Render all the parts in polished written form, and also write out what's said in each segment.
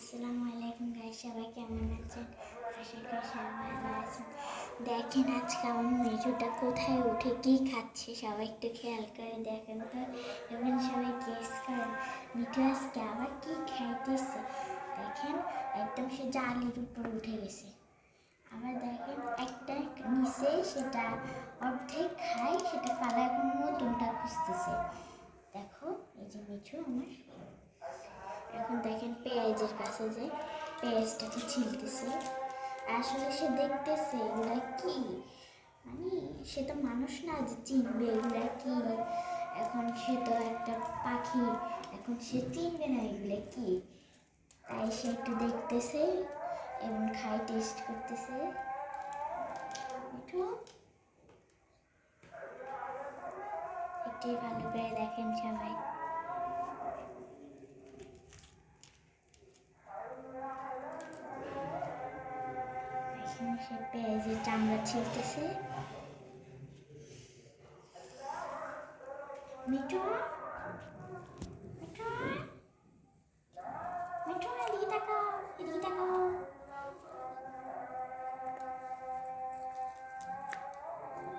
আসসালামু আলাইকুম গাইস, সবাই কেমন আছেন? আশা করি সবাই ভালো আছেন। দেখেন আজকে আমার মিঠুটা কোথায় উঠে কি খাচ্ছে, সবাই একটু খেয়াল করে দেখেন তো, এবং সবাই গেস করেন মিঠু আজকে আবার কি খাইতেছে। দেখেন একদম সে জালির উপর উঠে গেছে। আবার দেখেন একটা নিচে সেটা অর্ধেক খায়, সেটা ফালার নতুনটা খুঁজতেছে। দেখো এই যে মিঠু আমার এখন দেখেন পেঁয়াজের কাছে যে পেঁয়াজটাকে ছিলতেছে। আসলে সে দেখতেছে এগুলা কি, মানে সে তো মানুষ না যে চিনবে এগুলা কি। এখন সে তো একটা পাখি, এখন সে চিনবে না এগুলা কি, তাই সে একটু দেখতেছে এবং খাই টেস্ট করতেছে। একটু ভালো করে দেখেন সবাই। সে পেঁয়াজের চামড়া ছিলতেছে। মিঠু মিঠু মিঠু এদিকে তাকাও, এদিকে তাকাও।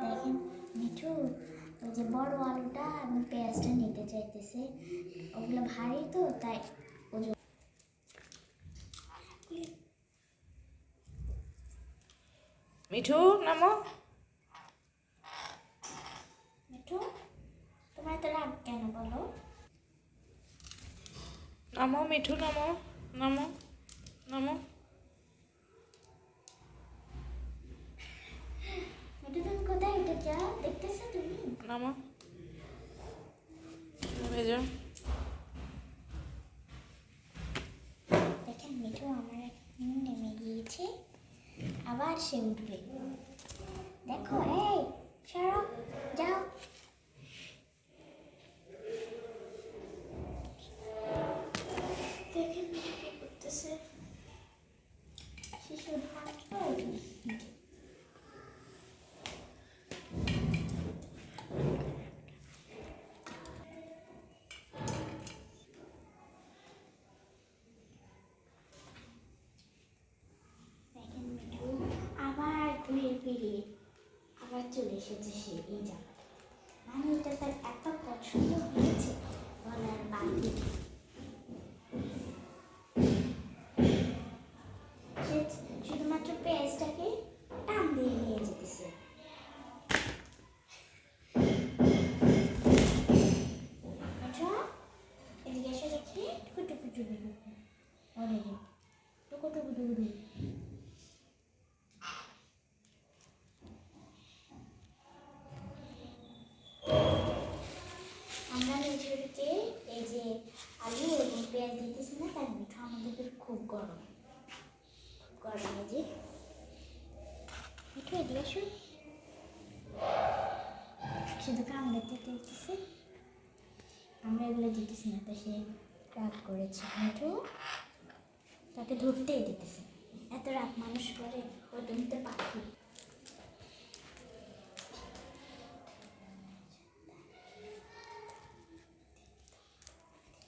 দেখেন মিঠু ওই যে বড় আলুটা এবং পেঁয়াজটা নিতে চাইতেছে, ওগুলো ভারী তো তাই ওজন। মিঠু নামো। মিঠু তোমার এত রাগ কেন বলো? নামো মিঠু, নামো নামো নামো। মিঠু তুমি কোথায় উঠেছ দেখতেছো তুমি? নামো ভেজো। দেখেন মিঠু আমার নেমে গিয়েছে, আবার সে উঠবে। দেখো এই সরো, যাও। দেখেন মিঠু কি করতেছে, সে শুধুমাত্র আবার ঘুরে ফিরে আবার চলে এসেছে সে এই জায়গাটা। মানে এটা তার এত পছন্দ হয়েছে বলার বাকি। সে শুধুমাত্র পেঁয়াজটাকে টান দিয়ে নিয়ে যেতেছে। আচ্ছা এদিকে এসে দেখি টুকু টুকু টুকু টুকু ওরে টুকু টুকু টুকু টুকু। আমরা মিঠুকে এই যে আলু এবং পেঁয়াজ দিতেছি না, তার মিঠু আমাদের খুব গরম গরম। এই যে মিঠু এদিকে আসো, শুধু কামড়াতে দিতেছে, আমরা এগুলো দিতেছি না, তাই সে রাগ করেছে। মিঠু তাকে ধরতেই দিতেছে, এত রাগ মানুষ করে, ও তুমি তো পাখি।